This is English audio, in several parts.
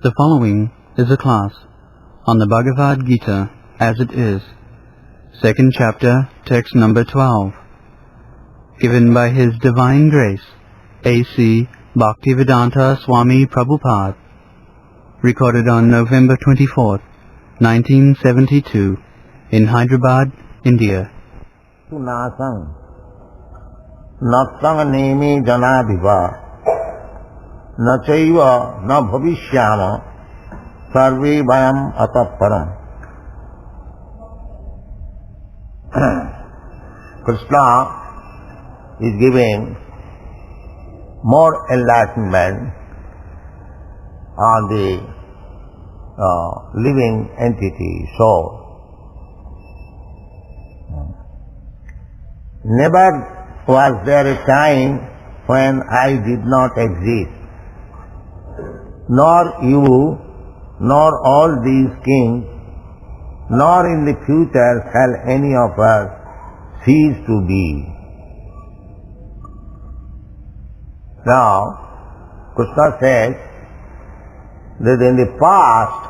The following is a class on the Bhagavad Gita as it is, second chapter, text number 12, given by His Divine Grace, A.C.Bhaktivedanta Swami Prabhupada, recorded on November 24th, 1972, in Hyderabad, India. Nasang Natsang neme janadhiva Nachaiva na bhavishyama sarve vayam ataparam. Krishna is giving more enlightenment on the living entity, soul. Never was there a time when I did not exist, nor you, nor all these kings, nor in the future shall any of us cease to be. Now, Krishna says that in the past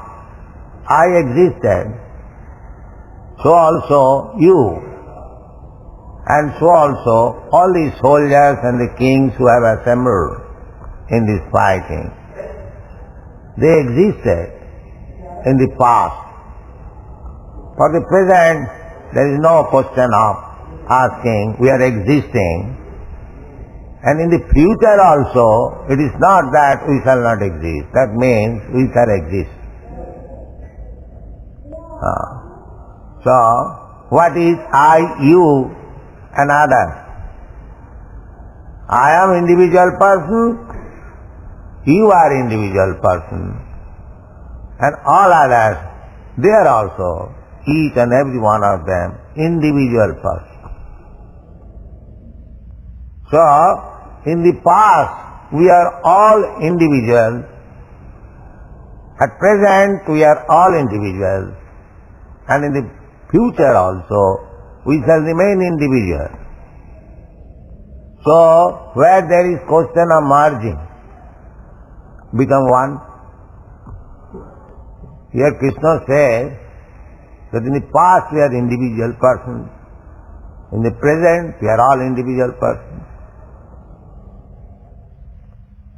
I existed, so also you, and so also all the soldiers and the kings who have assembled in this fighting. They existed in the past. For the present, there is no question of asking, we are existing. And in the future also, it is not that we shall not exist. That means we shall exist. So, what is I, you, and others? I am individual person, you are individual person, and all others, they are also, each and every one of them, individual person. So, in the past, we are all individuals. At present, we are all individuals. And in the future also, we shall remain individual. So, where there is question of merging, become one. Here Krishna says that in the past we are individual persons, in the present we are all individual persons,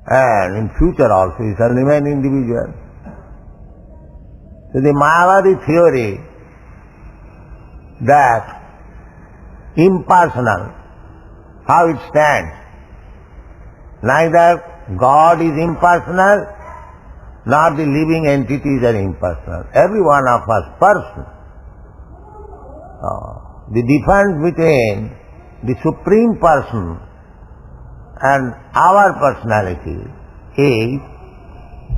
and in future also we shall remain individual. So the Mayavadi theory that impersonal, how it stands, neither God is impersonal, nor the living entities are impersonal. Every one of us person. The difference between the Supreme Person and our personality is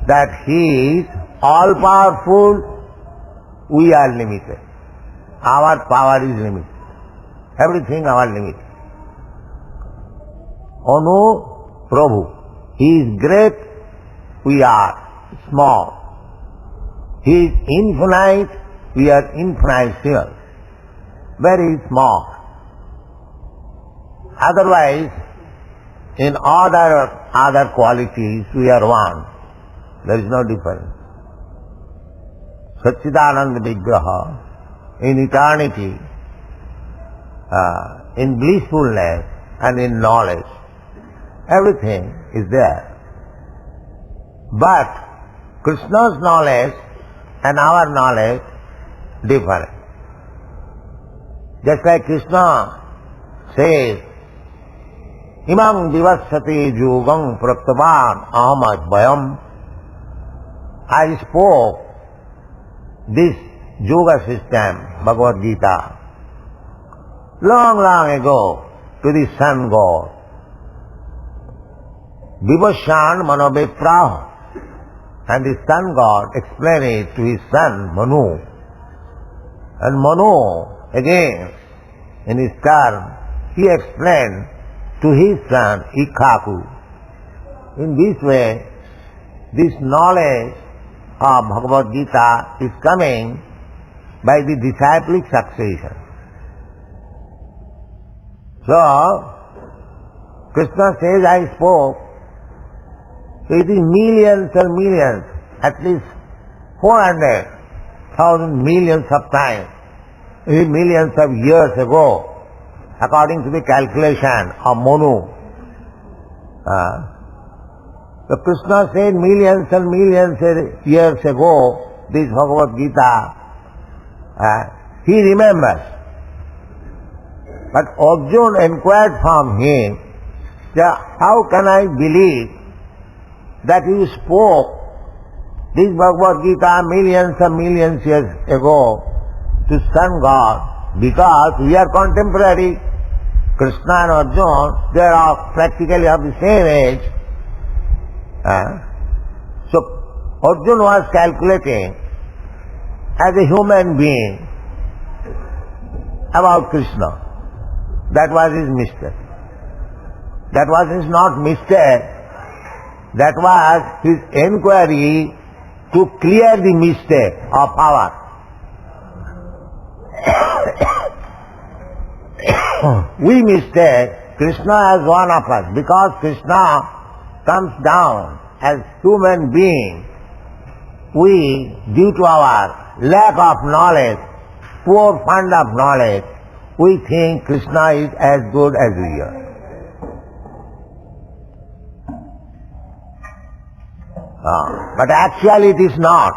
that He is all-powerful, we are limited. Our power is limited. Everything our limit. Amogh, Prabhu. He is great, we are small. He is infinite, we are infinitesimal. Very small. Otherwise, in other qualities, we are one. There is no difference. Satchidananda Vigraha, in eternity, in blissfulness and in knowledge, everything is there. But Krishna's knowledge and our knowledge differ. Just like Krishna says, Imam divasate yogam praptavan amogh. I spoke this yoga system, Bhagavad Gita, long ago to the sun god. Vivashan manobe prahu. And the sun god explained it to his son Manu. And Manu, again, in his turn, he explained to his son Ikkaku. In this way, this knowledge of Bhagavad Gita is coming by the disciplic succession. So, Krishna says, I spoke. So it is millions and millions at least 400,000 millions of times, millions of years ago, according to the calculation of Monu. The Krishna said millions and millions of years ago, this Bhagavad Gita, he remembers. But Arjuna inquired from him, how can I believe that you spoke this Bhagavad Gita millions and millions years ago to sun God? Because we are contemporary. Krishna and Arjuna, they are practically of the same age. So Arjuna was calculating as a human being about Krishna. That was his mistake. That was his not mistake. That was his enquiry to clear the mistake of power. We mistake Krishna as one of us because Krishna comes down as human being. We, due to our lack of knowledge, poor fund of knowledge, we think Krishna is as good as we are. But actually it is not.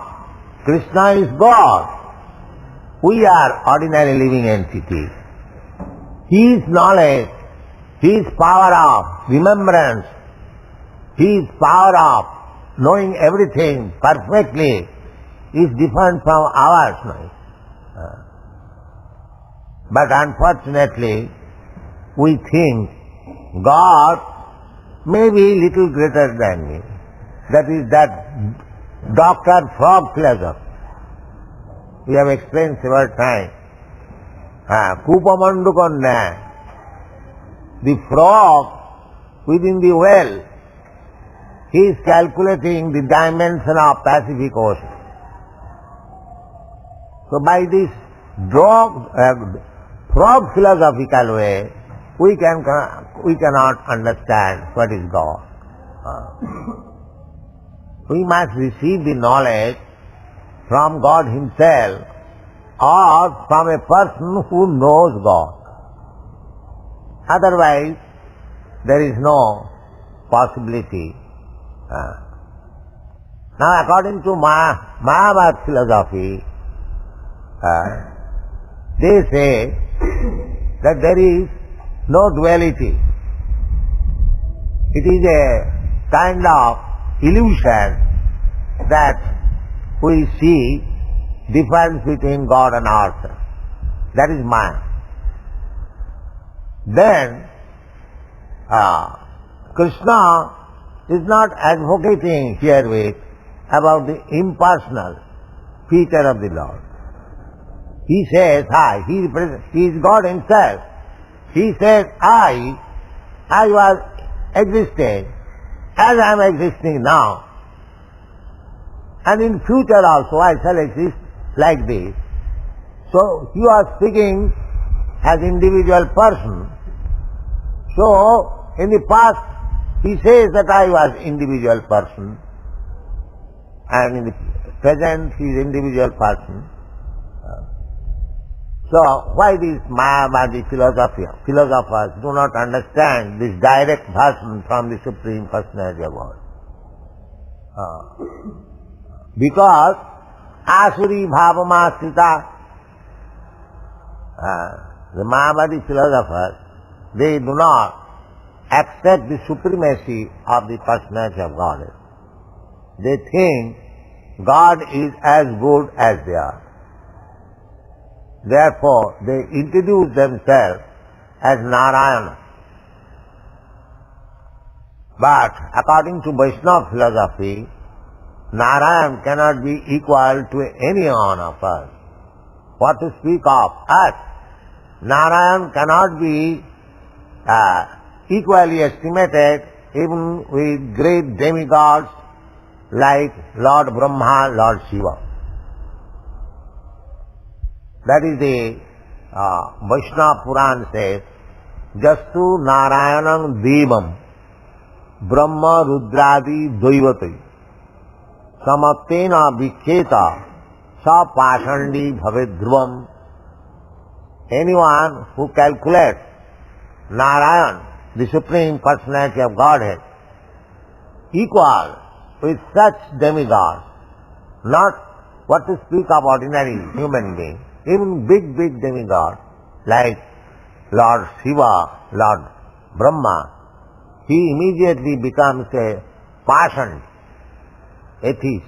Krishna is God. We are ordinary living entities. His knowledge, His power of remembrance, His power of knowing everything perfectly is different from ours. But unfortunately, we think God may be little greater than me. That is that Dr. Frog philosophy. We have explained several times. Kupamandukonna, the frog within the well, he is calculating the dimension of Pacific Ocean. So by this frog philosophical way, we cannot understand what is God. We must receive the knowledge from God Himself or from a person who knows God. Otherwise, there is no possibility. Now, according to Mayavad philosophy, they say that there is no duality. It is a kind of illusion that we see difference between God and ourselves. That is Maya. Then, Krishna is not advocating herewith about the impersonal feature of the Lord. He says, He is God Himself. He says, I was existing as I am existing now. And in future also I shall exist like this. So you are speaking as individual person. So in the past he says that I was individual person, and in the present he is individual person. So why these Mayavadi philosophers do not understand this direct version from the Supreme Personality of God? Because Asuri Bhavamasrita, the Mayavadi philosophers, they do not accept the supremacy of the Personality of God. They think God is as good as they are. Therefore, they introduce themselves as Narayana. But according to Vaishnava philosophy, Narayan cannot be equal to any one of us. What to speak of us? Narayan cannot be equally estimated even with great demigods like Lord Brahma, Lord Shiva. That is the Vaishnava Puran says, Jastu Narayanam Devam Brahma Rudradi Dvaivati Samattena viketa sa pashandi bhavet dhruvam. Anyone who calculates Narayan, the Supreme Personality of Godhead, equal with such demigods, not what to speak of ordinary human being, even big demigods like Lord Shiva, Lord Brahma, he immediately becomes a passionate atheist.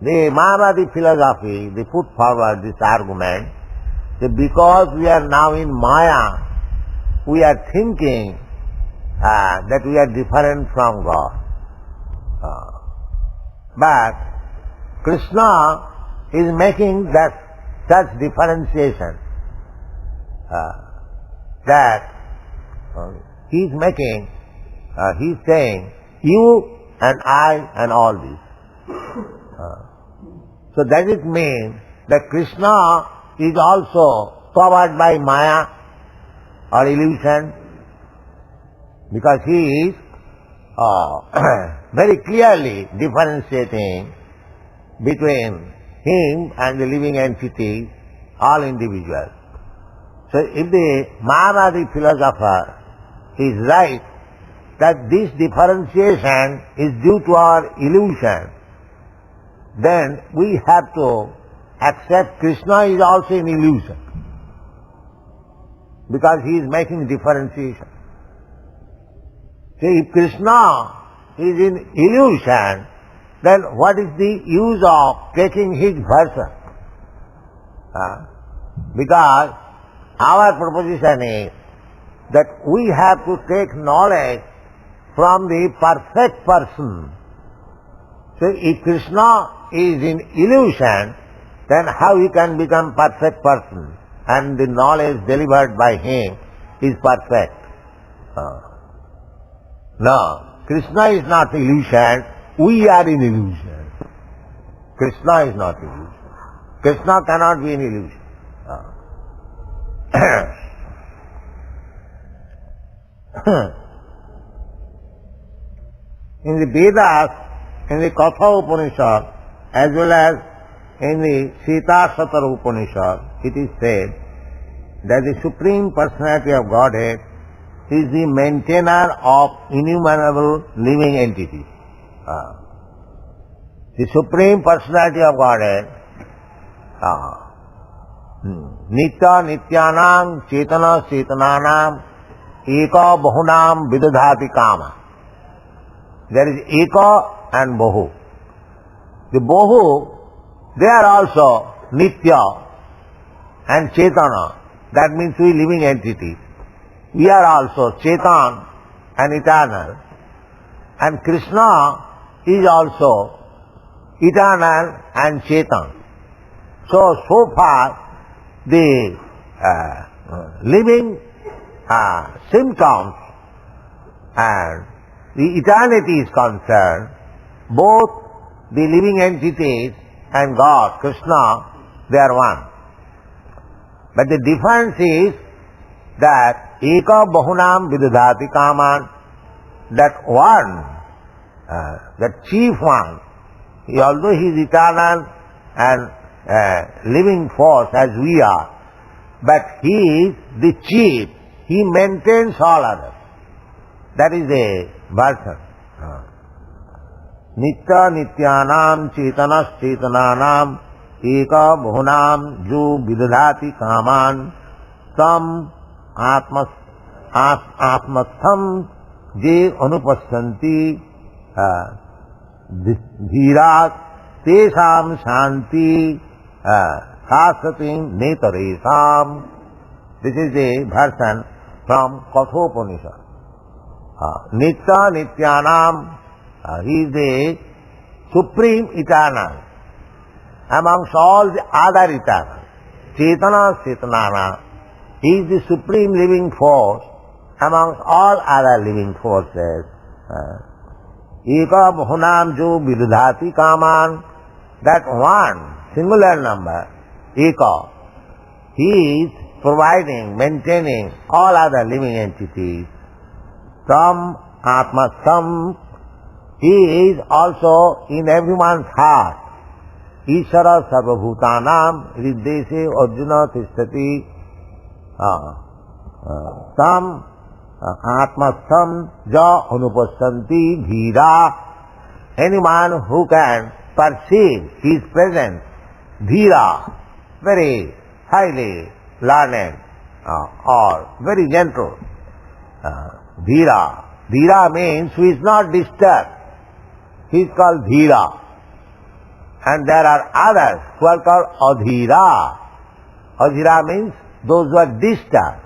The Mayavadi philosophy, they put forward this argument that because we are now in Maya, we are thinking that we are different from God. But Krishna is making such differentiation that he is saying you and I and all this. So that it means that Krishna is also covered by Maya or illusion, because he is very clearly differentiating between him and the living entities, all individuals. So if the Mayavadi philosopher is right that this differentiation is due to our illusion, then we have to accept Krishna is also in illusion, because he is making differentiation. So if Krishna is in illusion, then what is the use of taking his version? Because our proposition is that we have to take knowledge from the perfect person. So if Krishna is in illusion, then how he can become perfect person and the knowledge delivered by him is perfect? No, Krishna is not illusion, we are in illusion. Krishna is not illusion. Krishna cannot be in illusion. In the Vedas, in the Katha Upanishad, as well as in the Sita Satara Upanishad, it is said that the Supreme Personality of Godhead is the maintainer of innumerable living entities. The Supreme Personality of Godhead, Nitya Nityanam Chetana Chetananam Eka Bahunam Vidadhati Kama. There is Eka and Bahu. The Bahu, they are also Nitya and Chetana. That means we living entities. We are also Chetan and eternal. And Krishna is also eternal and Chetan. So far the living symptoms and the eternity is concerned, both the living entities and God, Krishna, they are one. But the difference is that Eka Bahunam Vidadhati Kaman, that one, that chief one, although he is eternal and living force as we are, but he is the chief, he maintains all others. That is a version. Nitya Nityanam Chetanas Chetananam Eka Bahunam Jo Vidadhati Kaman Tam Atmatham Je Anupasyanti Dhira Tesam Shanti Sasatim Netaresam. This is a version from Kathopanishad. Nitya Nityanam, he is the supreme eternal amongst all the other eternal. Chetana Chetanana, he is the supreme living force amongst all other living forces. Eka Bahunam Jo Vidadhati Kaman, that one singular number, Eka, he is providing, maintaining all other living entities. Tam Atma, Tam, he is also in everyone's heart. Ishara sarvabhutanam riddese arjuna tishtati. Tam Atma Tam ja anupassanti dhira. Anyone who can perceive his presence, dhira, very highly learned or very gentle. Dhira. Dhira means who is not disturbed. He is called Dhira. And there are others who are called Adhira. Adhira means those who are disturbed.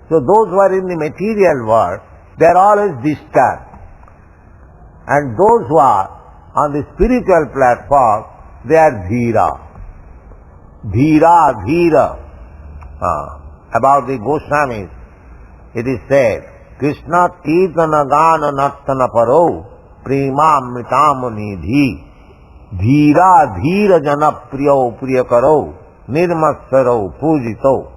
So those who are in the material world, they are always disturbed. And those who are on the spiritual platform, they are Dhira. Dhira, Dhira. About the Goswamis, it is said, Krishna Tirtana Gana Nartana Paro Premamritam Nidhi Dhira Dhira Jana Priyo Priyakaro Nirmasaro Pujito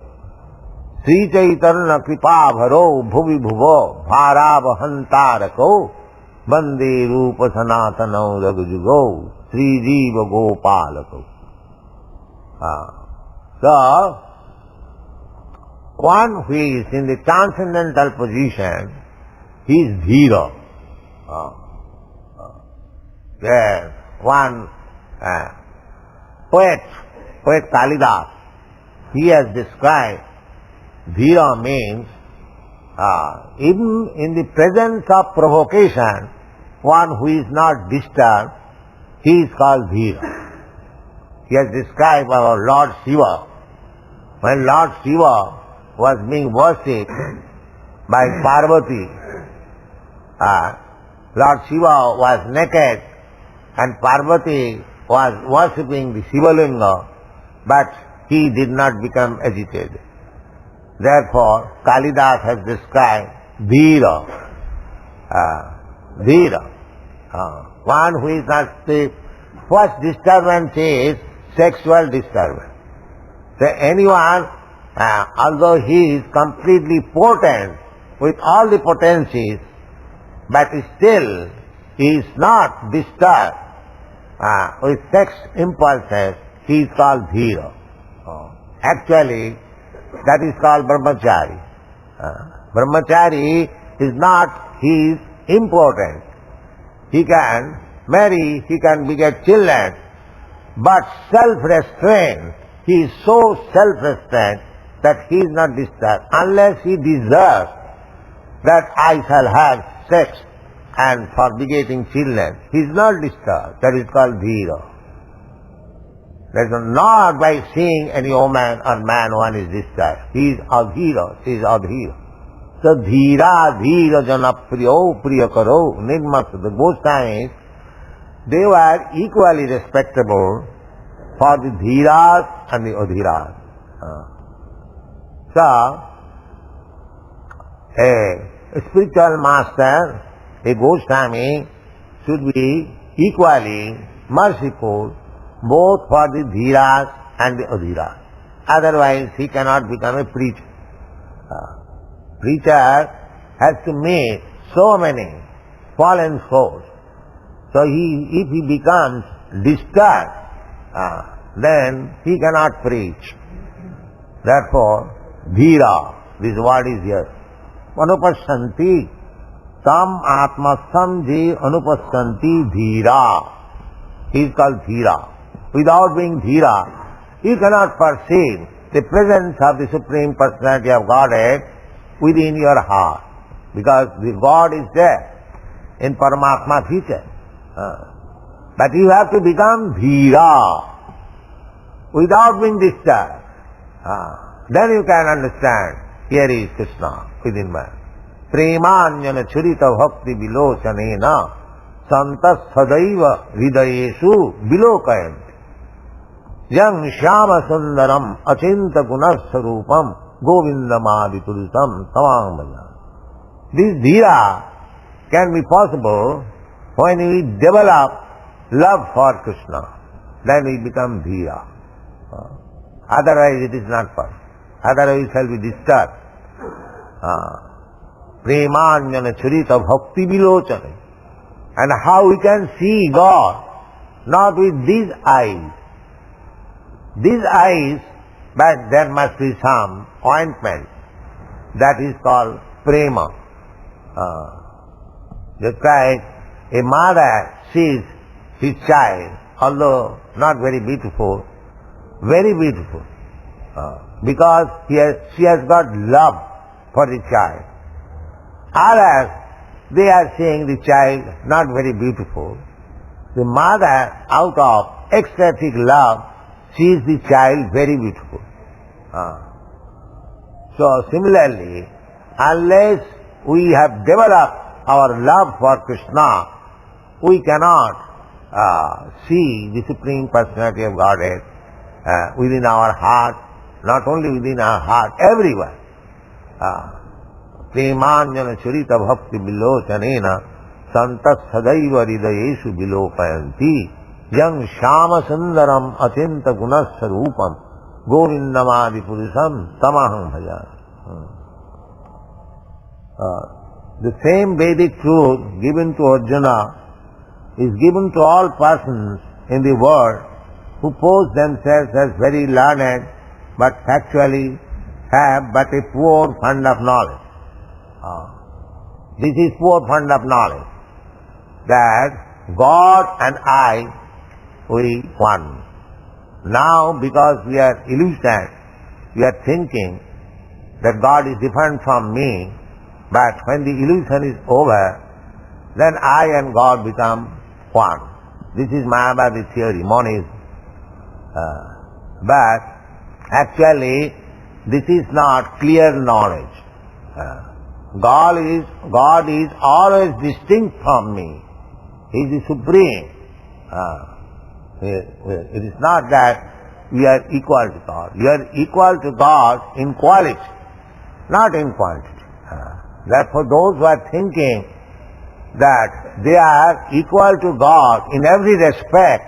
Sri Chaitanya Kripa Bharo Bhuvi Bhuvo Bharavahantarako Bande Rupa Sanatano Raghujugo Sri Jiva Gopalako. So, one who is in the transcendental position, he is Dhira. There, one poet Kalidas, he has described Dhira means even in the presence of provocation, one who is not disturbed, he is called Dhira. He has described our Lord Shiva. When Lord Shiva was being worshipped by Parvati, Lord Shiva was naked and Parvati was worshipping the Shivalinga, but he did not become agitated. Therefore, Kalidas has described Dhira. Dhira. One who is not the first disturbance is sexual disturbance. So anyone, although he is completely potent with all the potencies, but still he is not disturbed with sex impulses, he is called Dhira. Actually, that is called Brahmachari. Brahmachari is not, he is impotent. He can marry, he can beget children, but self-restraint, he is so self-restrained that he is not disturbed unless he deserves that I shall have sex and for begetting children. He is not disturbed. That is called Dhira. That is not by seeing any woman or man one is disturbed. He is Adhira. He is Adhira. So Dhira, Dhira Jana Priyo Priyakaro Nirmasa. The Goswamis, they were equally respectable for the Dhiras and the Adhiras. So, a spiritual master, a Goswami, should be equally merciful both for the Dhiras and the Adhiras. Otherwise, he cannot become a preacher. Preacher has to meet so many fallen souls. So if he becomes disturbed, then he cannot preach. Therefore, Dhira, this word is here. Anupassanti, tam atma samji anupassanti dhira. He is called Dhira. Without being Dhira, you cannot perceive the presence of the Supreme Personality of Godhead within your heart. Because the God is there in Paramatma feature. But you have to become Dhira without being disturbed. Then you can understand, here is Krishna within man. Premanyana churita bhakti vilochanena santas sadaiva hridayesu vilokayanti. Yang shyama sundaram achinta gunasarupam govindamadipurutam tamang bhajan. This Dhira can be possible when we develop love for Krishna. Then we become Dhira. Otherwise it is not possible. Otherwise we shall be disturbed. premanjana churita bhakti vilochane. And how we can see God? Not with these eyes. These eyes, but there must be some ointment. That is called prema. Just like a mother sees his child, although not very beautiful, because she has got love for the child. Others, they are seeing the child not very beautiful. The mother, out of ecstatic love, sees the child very beautiful. So similarly, unless we have developed our love for Krishna, we cannot see the Supreme Personality of Godhead within our heart, not only within our heart, everywhere. Premanjana churita bhakti vilochanena santas sadaiva hridayeshu vilopayanti yang shama sundaram atyanta gunasya rupam govindamadi purusam tamaham bhajan. The same Vedic truth given to Arjuna is given to all persons in the world who pose themselves as very learned but actually have but a poor fund of knowledge. This is poor fund of knowledge, that God and I, we one. Now because we are illusioned, we are thinking that God is different from me, but when the illusion is over, then I and God become one. This is Mayavadi theory, monism. But actually, this is not clear knowledge. God is always distinct from me. He is the supreme. It is not that we are equal to God. We are equal to God in quality, not in quantity. Therefore, those who are thinking that they are equal to God in every respect,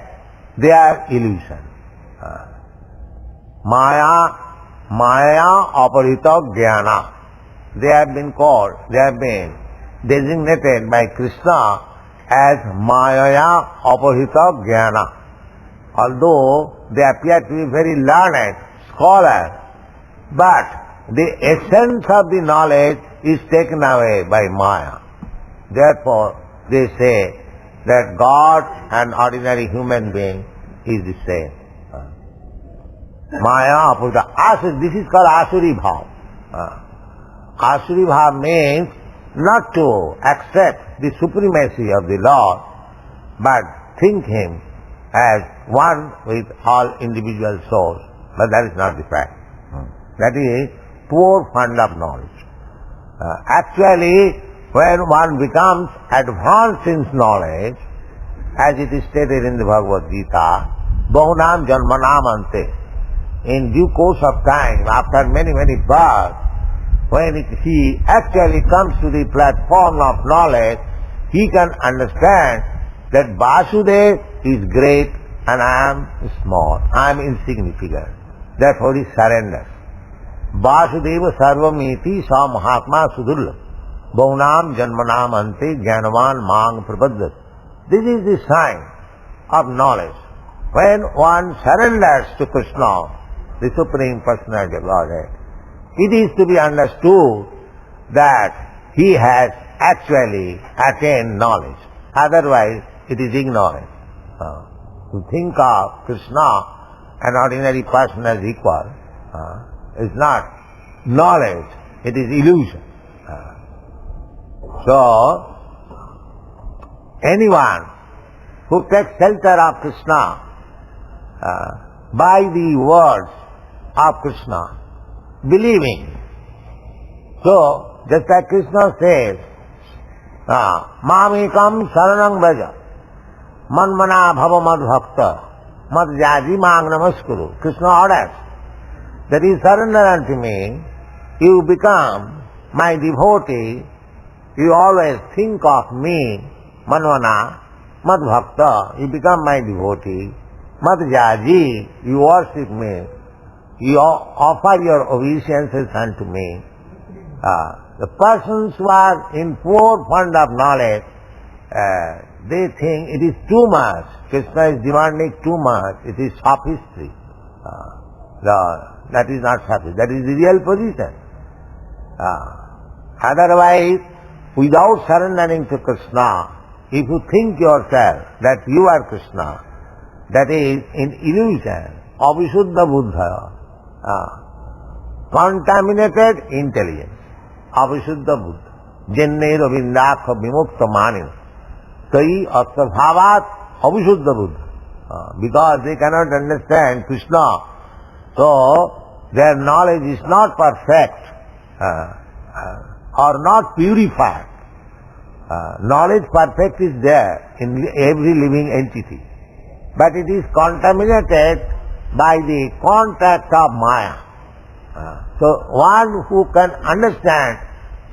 they are illusion. Maya aparita jnana. They have been designated by Krishna as Maya aparita jnana. Although they appear to be very learned scholars, but the essence of the knowledge is taken away by Maya. Therefore, they say that God and ordinary human being is the same. Maya aparita. This is called Asuri Bhav. Asuri Bhav means not to accept the supremacy of the Lord, but think Him as one with all individual souls. But that is not the fact. That is poor fund of knowledge. Actually, when one becomes advanced in knowledge, as it is stated in the Bhagavad Gita, bahunam janmanam ante, in due course of time, after many births, when he actually comes to the platform of knowledge, he can understand that Vasudev is great and I am small, I am insignificant. Therefore he surrenders. Vasudeva sarvamiti sa mahatma sudurla bahunam janmanam ante jnanavan mang prapadat. This is the sign of knowledge. When one surrenders to Krishna, the Supreme Personality of Godhead, it is to be understood that he has actually attained knowledge. Otherwise, it is ignorance. To think of Krishna, an ordinary person, as equal, is not knowledge, it is illusion. So, anyone who takes shelter of Krishna by the words of Krishna, believing. So, just like Krishna says, Mamekam saranang braja, manmana bhava mad bhakta, mad jaji mang namaskuru. Krishna orders that you surrender unto me, you become my devotee, you always think of me, manmana, mad bhakta, you become my devotee, mad jaji, you worship me, you offer your obeisances unto me, The persons who are in poor fund of knowledge, they think it is too much. Krishna is demanding too much. It is sophistry. That is not sophistry. That is the real position. Otherwise, without surrendering to Krishna, if you think yourself that you are Krishna, that is in illusion, avisuddha buddha, contaminated intelligence, avisuddha buddha, jenne ravindakha vimukta manin, tai asvabhavat avisuddha buddha. Because they cannot understand Krishna, so their knowledge is not perfect or not purified. Knowledge perfect is there in every living entity, but it is contaminated by the contact of Maya. So one who can understand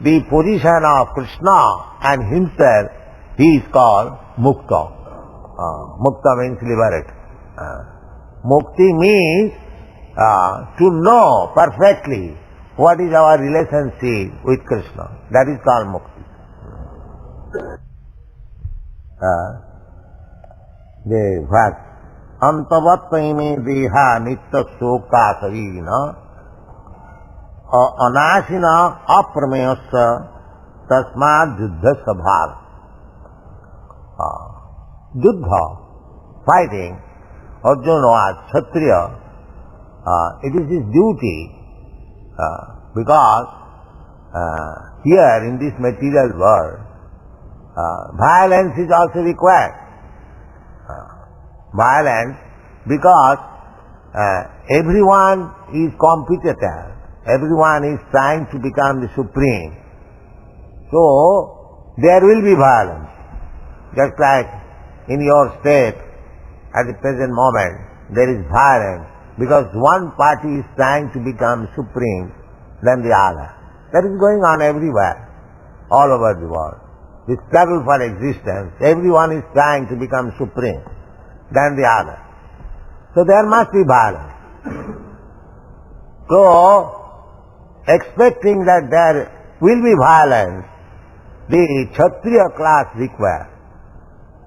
the position of Krishna and himself, he is called mukta. Mukta means liberated. Mukti means to know perfectly what is our relationship with Krishna. That is called mukti. The verse, Antavattvaime deha nitta sokta sarina anashina aprameyasya tasmad juddha sabhar. Juddha, fighting, Arjuna was Kshatriya, it is his duty because here in this material world, violence is also required. Violence because everyone is competitor, everyone is trying to become the supreme. So there will be violence. Just like in your state at the present moment there is violence because one party is trying to become supreme than the other. That is going on everywhere, all over the world. The struggle for existence, everyone is trying to become supreme than the other. So there must be violence. So, expecting that there will be violence, the Kshatriya class requires.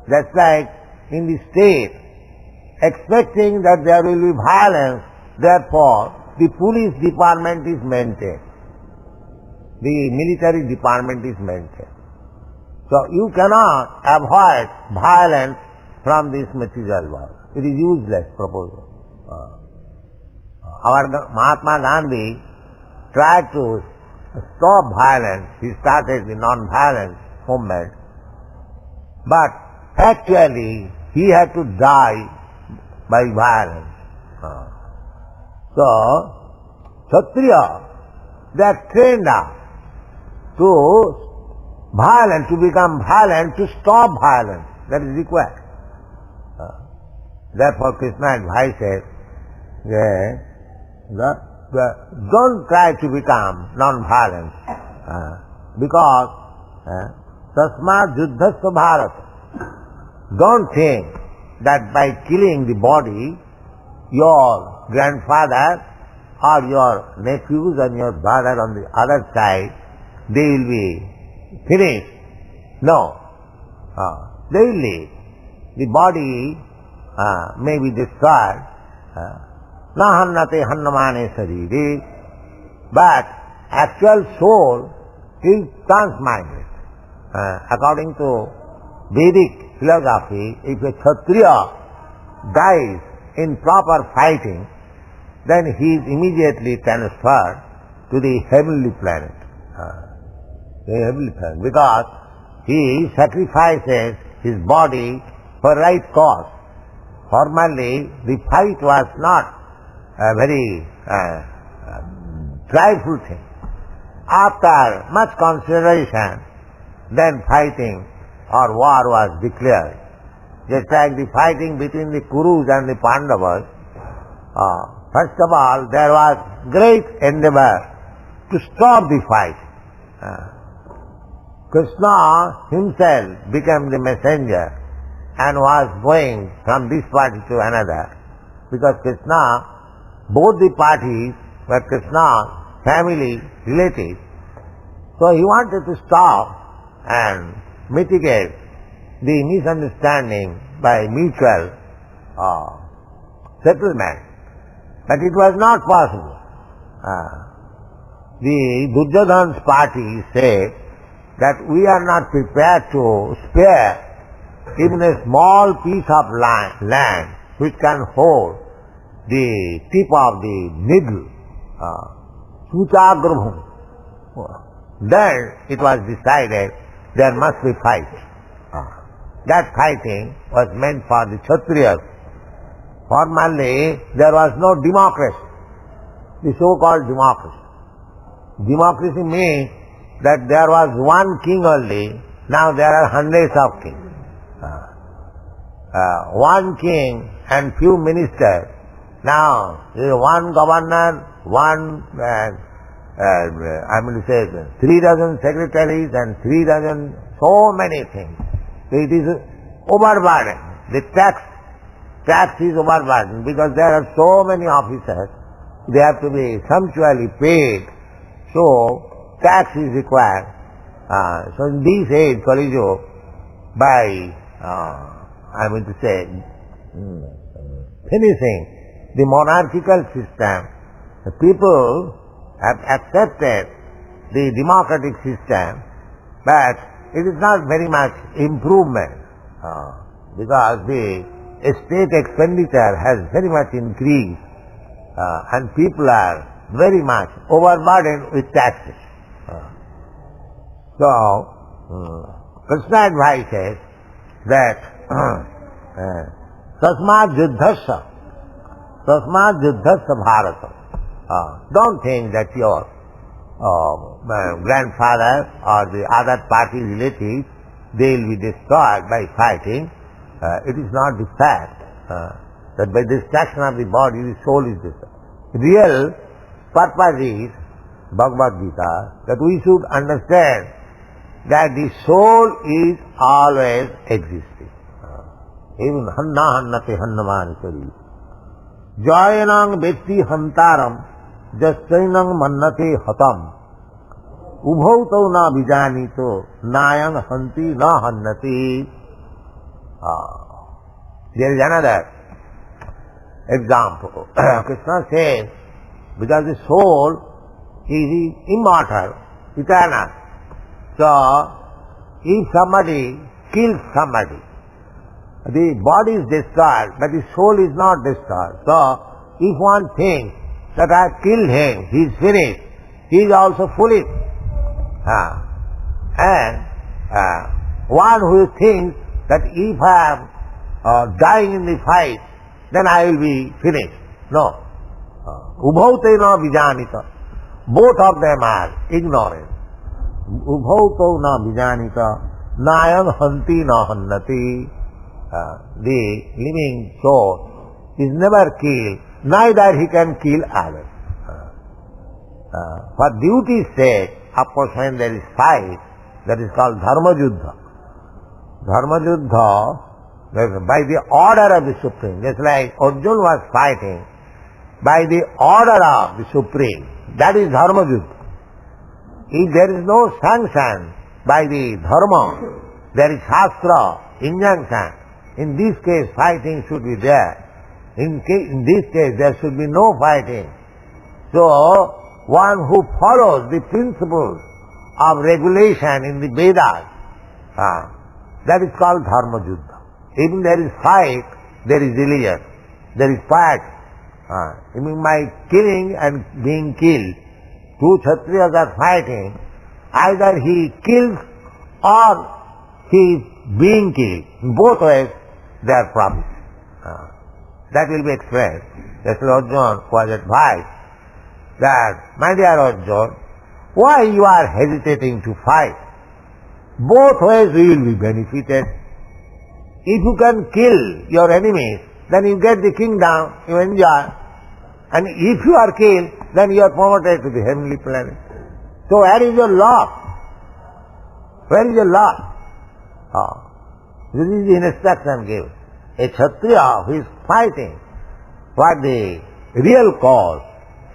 That's like in the state, expecting that there will be violence, therefore the police department is maintained. The military department is maintained. So you cannot avoid violence from this material world. It is useless proposal. Our Mahatma Gandhi tried to stop violence. He started the non-violence movement. But actually he had to die by violence. So, Kshatriya, they are trained up to violent, to become violent, to stop violence. That is required. Therefore Krishna advises don't try to become non-violent because tasmad juddhasya bharata. Don't think that by killing the body, your grandfather or your nephews and your brother on the other side, they will be finished. No. They will live. The body may be destroyed. Na hannate hannamane sarire. But actual soul is transmigrate. According to Vedic philosophy, if a Kshatriya dies in proper fighting, then he is immediately transferred to the heavenly planet. Because he sacrifices his body for right cause. Formerly, the fight was not a very trifle thing. After much consideration, then fighting or war was declared. Just like the fighting between the Kurus and the Pandavas, first of all, there was great endeavor to stop the fight. Krishna himself became the messenger and was going from this party to another. Because Krishna, both the parties were Krishna's family relatives. So he wanted to stop and mitigate the misunderstanding by mutual settlement. But it was not possible. The Duryodhana's party said that we are not prepared to spare even a small piece of land which can hold the tip of the needle, Suchagrabhum. Then it was decided there must be fight. That fighting was meant for the Kshatriyas. Formerly there was no democracy, the so-called democracy. Democracy means that there was one king only, now there are hundreds of kings. One king and few ministers. Now there is one governor, one, 3 dozen secretaries and 3 dozen, so many things. So it is overburdened. The tax is overburdened because there are so many officers. They have to be sumptuously paid. So tax is required. So in this age, Kali Yuga, by finishing the monarchical system, the people have accepted the democratic system, but it is not very much improvement because the state expenditure has very much increased and people are very much overburdened with taxes. So Krishna advises that tasmad yuddhasya bharata. Don't think that your grandfather or the other party relatives, they will be destroyed by fighting. It is not the fact that by destruction of the body the soul is destroyed. Real purpose is, Bhagavad Gita, that we should understand that the soul is always existing. Even hanna hannate hannamani sari. Jayanang vetti hantaram jastainang mannate hatam. Ubhautau na vijanito nayang hanti na hannati. There is another example. Krishna says, because the soul is immortal, eternal. So, if somebody kills somebody, the body is destroyed, but the soul is not destroyed. So, if one thinks that I have killed him, he is finished, he is also foolish. And one who thinks that if I am dying in the fight, then I will be finished. No. Ubhaute na vijanita. Both of them are ignorant. Ubhauto na vijanita. Nayam hanti na hannati. The living soul is never killed, neither he can kill others. For duty's sake, of course, when there is fight, that is called dharma yuddha. Dharma yuddha, by the order of the Supreme, just like Arjuna was fighting, by the order of the Supreme, that is dharma yuddha. If there is no sanction by the dharma, there is shastra, injunction. In this case, fighting should be there. In this case, there should be no fighting. So, one who follows the principles of regulation in the Vedas, that is called dharma yuddha. Even there is fight, there is religion. There is fight. Even by killing and being killed, two Kshatriyas are fighting. Either he kills or he is being killed. In both ways, they are promised. That will be explained. That's why Arjuna was advised that, my dear Arjuna, why you are hesitating to fight? Both ways we will be benefited. If you can kill your enemies, then you get the kingdom, you enjoy. And if you are killed, then you are promoted to the heavenly planet. So where is your loss? Where is your loss? This is the instruction given. A Kshatriya who is fighting for the real cause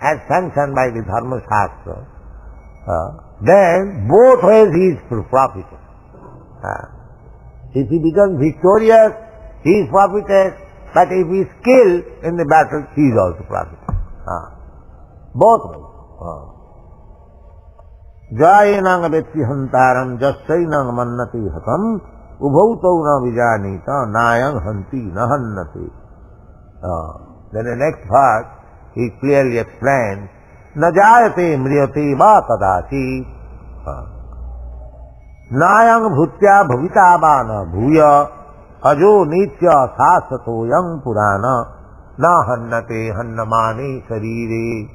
as sanctioned by the Dharma Shastra, then both ways he is profited. If he becomes victorious, he is profited, but if he is killed in the battle, he is also profited. Both ways. Jayanang vetti hantaram jasainang mannati hatam ubhautau na vijanita nayang hanti nahannati. Then the next part, he clearly explains, na jayate mriyate va tadasi nayang bhutya bhavita vana bhuya ajo nitya sasato yang purana na hannate hannamani sarire.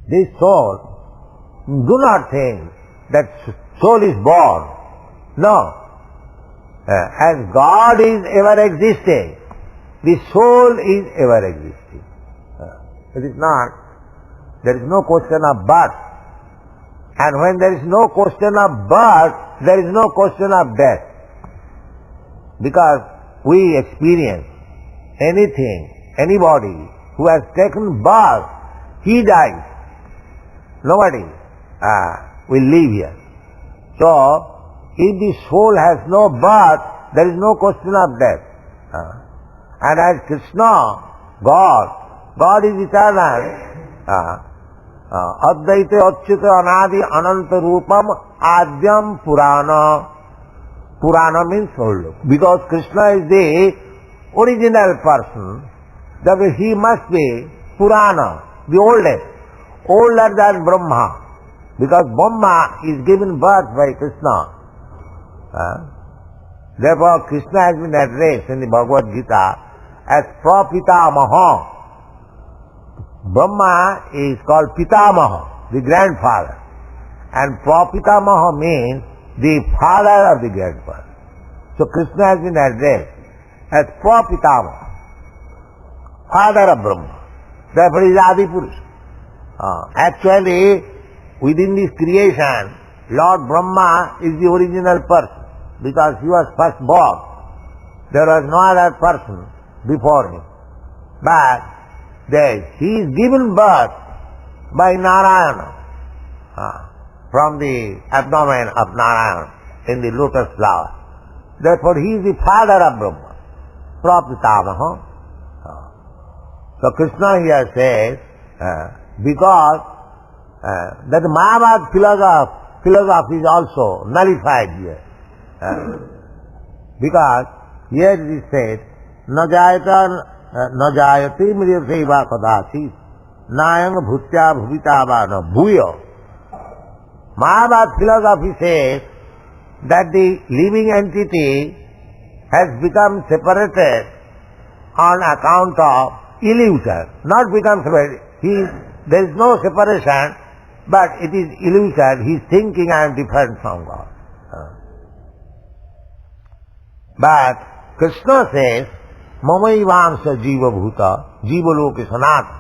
This soul, do not think that soul is born. No. As God is ever existing, the soul is ever existing. It is not. There is no question of birth. And when there is no question of birth, there is no question of death. Because we experience anything, anybody who has taken birth, he dies. Nobody will live here. So, if the soul has no birth, there is no question of death. And as Krishna, God is eternal. Advaita Achyuta Anadi Ananta Rupam Adyam Purana. Purana means old. Because Krishna is the original person, therefore he must be Purana, the oldest, older than Brahma. Because Brahma is given birth by Krishna. Therefore Krishna has been addressed in the Bhagavad Gita as praphupada. Brahma is called Pitamaha, the grandfather. And praphupada means the father of the grandfather. So Krishna has been addressed as praphupada, father of Brahma. Therefore he is Adi Purusha. Actually, within this creation, Lord Brahma is the original person, because he was first born. There was no other person before him. But he is given birth by Narayana, from the abdomen of Narayana in the lotus flower. Therefore he is the father of Brahma, praphupada. So Krishna here says, because that Mayavad philosophy is also nullified here. Because here it is said, na jayati mriyate va kadasi nayang bhutya bhavita vana bhuya. Mayavad philosophy says that the living entity has become separated on account of illusion. Not become separated. There is no separation, but it is illusion. He is thinking I am different from God. But Krishna says, Mamaivangsha jiva bhuta, jiva loke sanatana.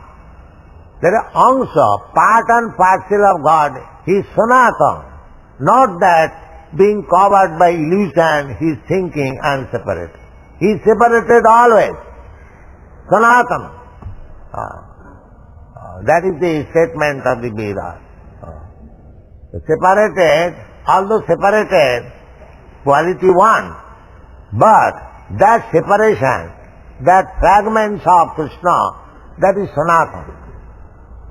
There is ansha, part and parcel of God. He is sanatana. Not that being covered by illusion, he is thinking I am separated. He is separated always. Sanatana. That is the statement of the Vedas. Separated, although separated, quality one, but that separation, that fragments of Krishna, that is Sanatana.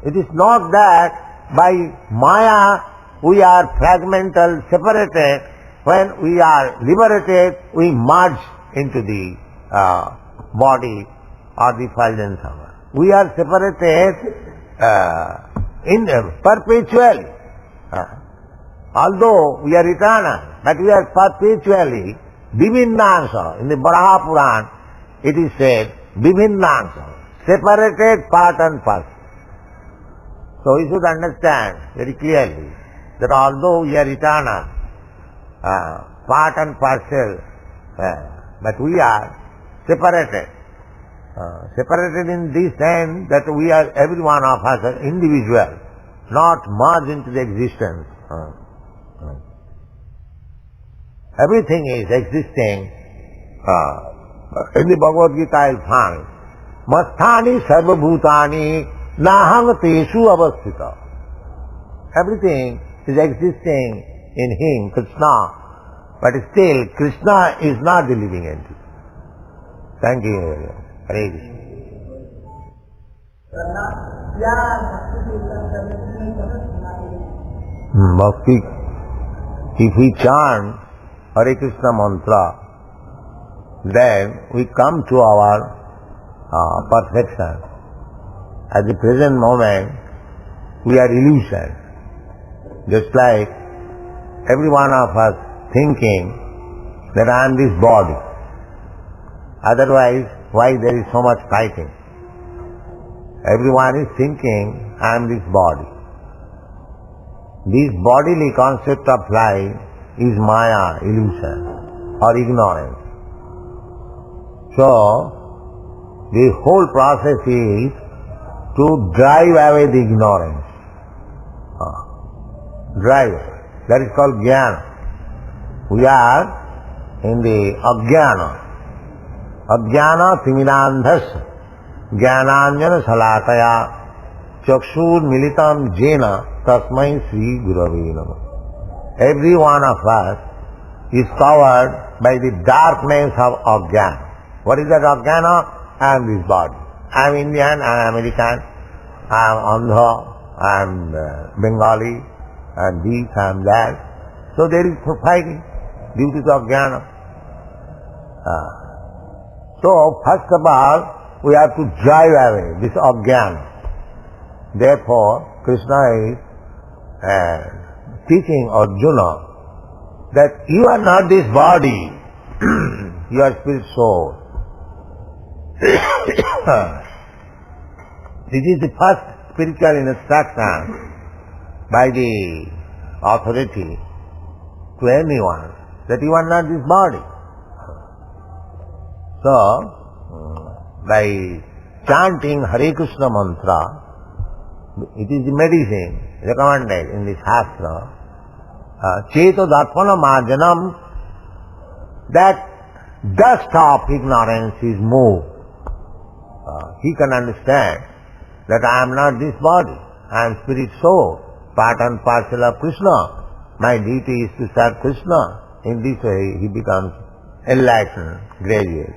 It is not that by Maya we are fragmental, separated. When we are liberated, we merge into the body or the fulgence of it. We are separated perpetually. Although we are eternal, but we are perpetually Bibhinnansa. In the Baraha Puran, it is said, Bibhinnansa, separated part and parcel. So we should understand very clearly that although we are eternal, part and parcel, but we are separated. Separated in this sense that we are, every one of us, an individual, not merged into the existence. Everything is existing. In the Bhagavad Gita is found, Masthani sarva bhutani naham teshu avasthita. Everything is existing in him, Krishna. But still, Krishna is not the living entity. Thank you very much. Hare Krishna. Bhakti, if we chant Hare Krishna mantra, then we come to our perfection. At the present moment, we are illusion. Just like every one of us thinking that I am this body. Otherwise, why there is so much fighting? Everyone is thinking I am this body. This bodily concept of life is Maya, illusion or ignorance. So, the whole process is to drive away the ignorance. Drive. That is called jnana. We are in the ajnana. Ajnana timinandhas jnananjana salataya chakshur militam jena tasmai sri gurave namah. Every one of us is covered by the darkness of ajnana. What is that ajnana? I am this body. I am Indian, I am American, I am Andhra, I am Bengali, I am this, I am that. So there is fighting due to the ajnana. So first of all, we have to drive away this ajnana. Therefore, Krishna is teaching Arjuna that you are not this body, you are spirit soul. This is the first spiritual instruction by the authority to anyone, that you are not this body. So, by chanting Hare Krishna mantra, it is the medicine recommended in the Shastra, Cheto Darpana Marjanam, that dust of ignorance is moved. He can understand that I am not this body, I am spirit soul, part and parcel of Krishna. My duty is to serve Krishna. In this way he becomes enlightened gradually.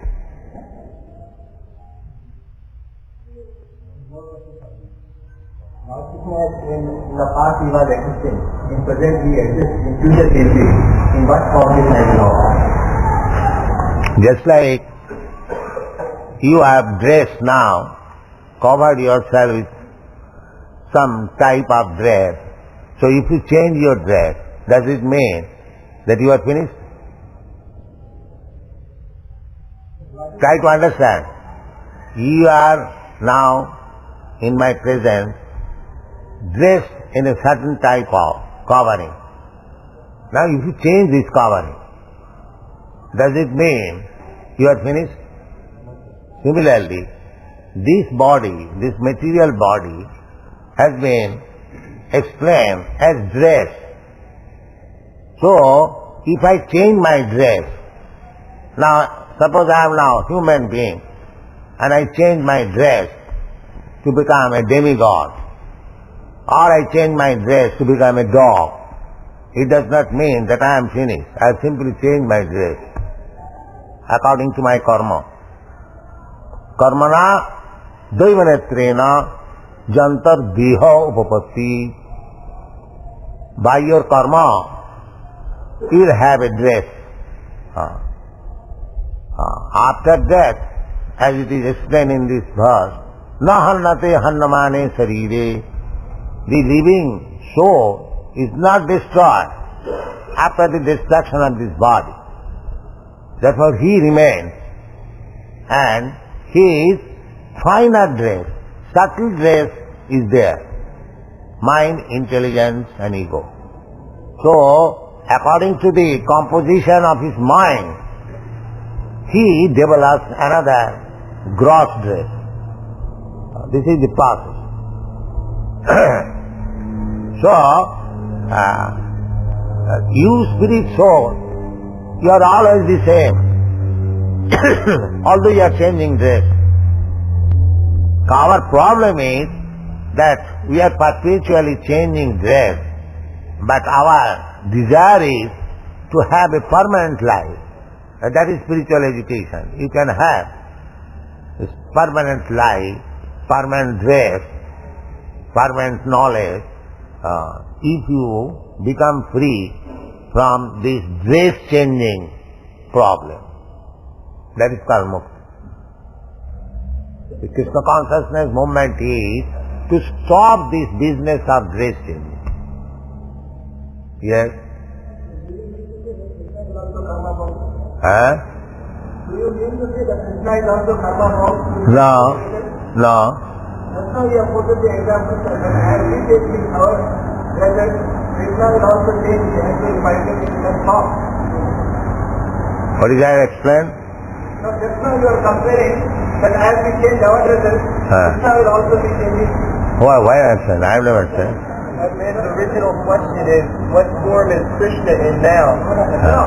In the past he was existing, in present he exists, in future he exists. In what form is I know? Just like you have dressed now, covered yourself with some type of dress. So if you change your dress, does it mean that you are finished? Try to understand. You are now in my presence dressed in a certain type of covering. Now if you change this covering, does it mean you are finished? Similarly, this body, this material body has been explained as dress. So, if I change my dress, now suppose I am now human being and I change my dress to become a demigod, or I change my dress to become a dog, it does not mean that I am finished. I have simply changed my dress according to my karma. Karmana daivanetrena jantar deha upapatti. By your karma, you will have a dress. After that, as it is explained in this verse, na hannate hannamane sarire. The living soul is not destroyed after the destruction of this body. Therefore he remains, and his finer dress, subtle dress is there. Mind, intelligence and ego. So, according to the composition of his mind, he develops another gross dress. This is the process. So, you spirit soul, you are always the same. Although you are changing dress. Our problem is that we are perpetually changing dress But our desire is to have a permanent life. That is spiritual education. You can have this permanent life, permanent dress, permanent knowledge, if you become free from this dress changing problem. That is called mukti. The Krishna consciousness movement is to stop this business of dress changing. Yes? Huh? Do you mean to say that Krishna is also karma form? No. No. Just now you have quoted the example that as we take this hour, that Krishna will also change the actual finding in that form. What did I explain? So just now you are comparing that as we change our dresses, Krishna will also be changing. Why I said? I have never said. The original question is, what form is Krishna in now? No.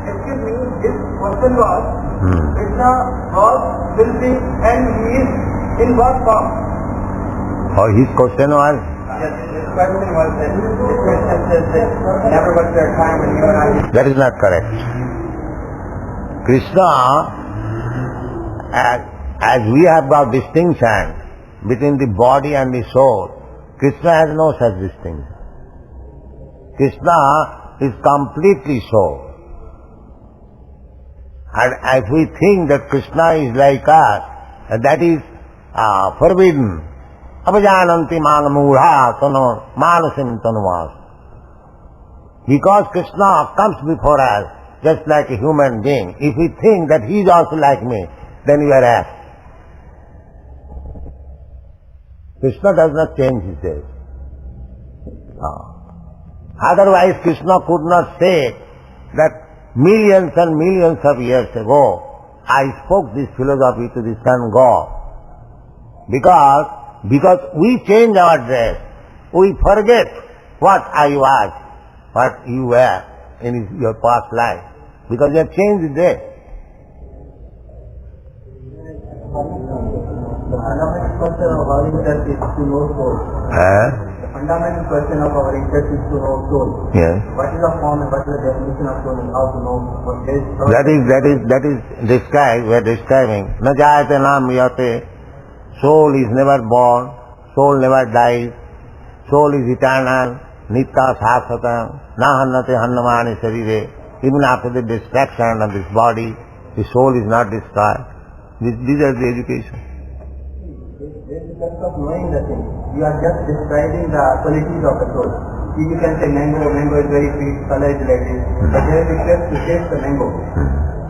Excuse me, his question was, Krishna was, will be, and he is in what form? Oh, his question was? Yes, his question was that, his question says that never was there a time when you and I... That is not correct. Krishna, as we have got distinction between the body and the soul, Krishna has no such distinction. Krishna is completely soul. And if we think that Krishna is like us, that is forbidden. Abhajananti manamudha tano manasim tanuvas. Because Krishna comes before us just like a human being. If we think that he is also like me, then we are asked. Krishna does not change his days. Otherwise Krishna could not say that millions and millions of years ago I spoke this philosophy to the sun God. Because we change our dress, we forget what I was, what you were in your past life. Because you have changed the dress. The fundamental question of our interest is to know soul. The fundamental question of our interest is to know soul. Yes. What is the form and what is the definition of soul and how to know what is soul? That is described, we are describing. Na jayate na mriyate. Soul is never born, soul never dies, soul is eternal, nitya sasata, na hannate hannamani sarire. Even after the destruction of this body, the soul is not destroyed. These are the education. There is the sense of knowing the thing. You are just describing the qualities of the soul. See, you can say mango is very sweet, color is like this, but there is a quest to taste the mango.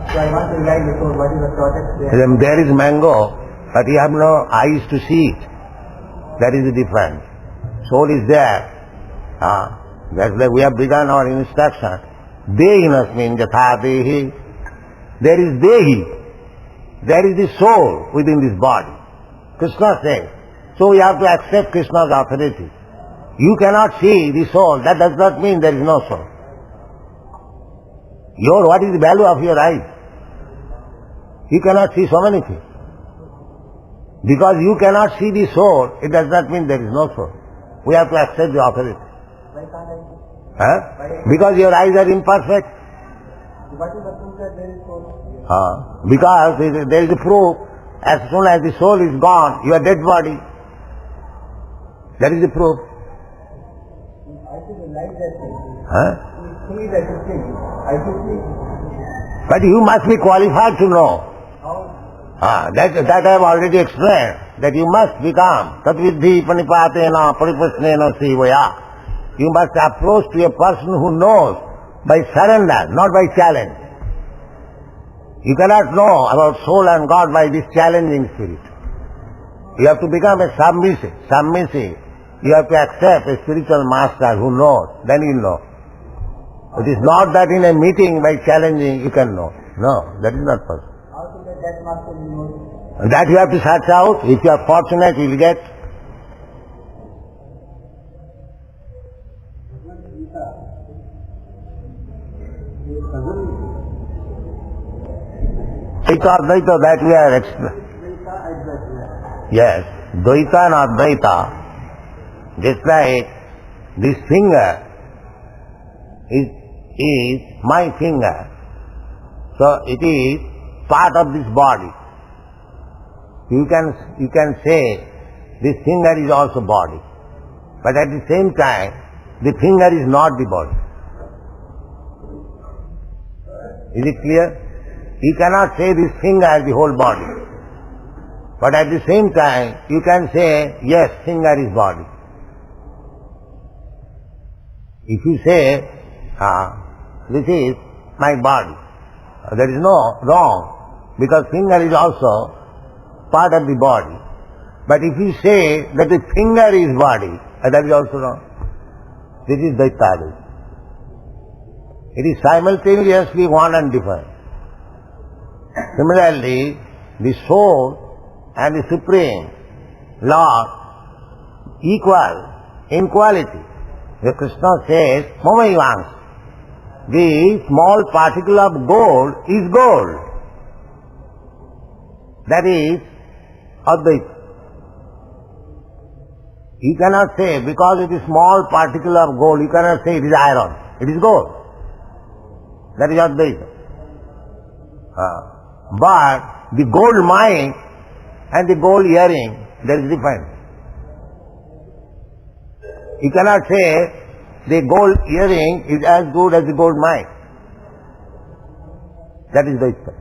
So I want to realize the soul, what is the shortest there? There is mango, but you have no eyes to see it. That is the difference. Soul is there. That's why we have begun our instruction. Dehinasmin jatha dehi. There is dehi. There is the soul within this body. Krishna says. So we have to accept Krishna's authority. You cannot see the soul. That does not mean there is no soul. What is the value of your eyes? You cannot see so many things. Because you cannot see the soul, it does not mean there is no soul. We have to accept the authority. Why can't I see? Because your eyes are imperfect. What is the proof that there is soul? Because there is a proof, as soon as the soul is gone, your dead body. That is the proof. I should realize that thing. Thing is existing. I should see. But you must be qualified to know. How? That I have already explained. That you must become tatvidhi panipatena paripusnena sivaya. You must approach to a person who knows by surrender, not by challenge. You cannot know about soul and God by this challenging spirit. You have to become a submissive. You have to accept a spiritual master who knows, then you know. It is not that in a meeting by challenging you can know. No, that is not possible. How to get that master you know? That you have to search out. If you are fortunate, you will get. Advaita, that we are explaining. Yes, Dvaita and Advaita, just like this finger is my finger. So it is part of this body. You can say this finger is also body. But at the same time, the finger is not the body. Is it clear? You cannot say this finger is the whole body. But at the same time, you can say, yes, finger is body. If you say, this is my body, there is no wrong, because finger is also part of the body. But if you say that the finger is body, that is also wrong. This is Dvaitadvaita. It is simultaneously one and different. Similarly, the soul and the Supreme Lord equal in quality. The Krishna says, Mamayivans, the small particle of gold is gold. That is Advaita. You cannot say, because it is small particle of gold, you cannot say it is iron. It is gold. That is Advaita. But the gold mine and the gold earring, there is difference. You cannot say the gold earring is as good as the gold mine. That is Dvaita.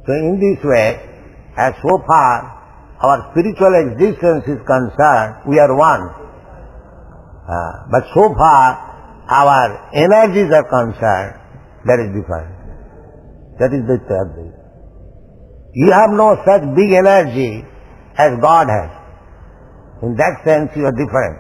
So in this way, as so far our spiritual existence is concerned, we are one. But so far our energies are concerned, that is different. That is Dvaita. You have no such big energy as God has. In that sense you are different.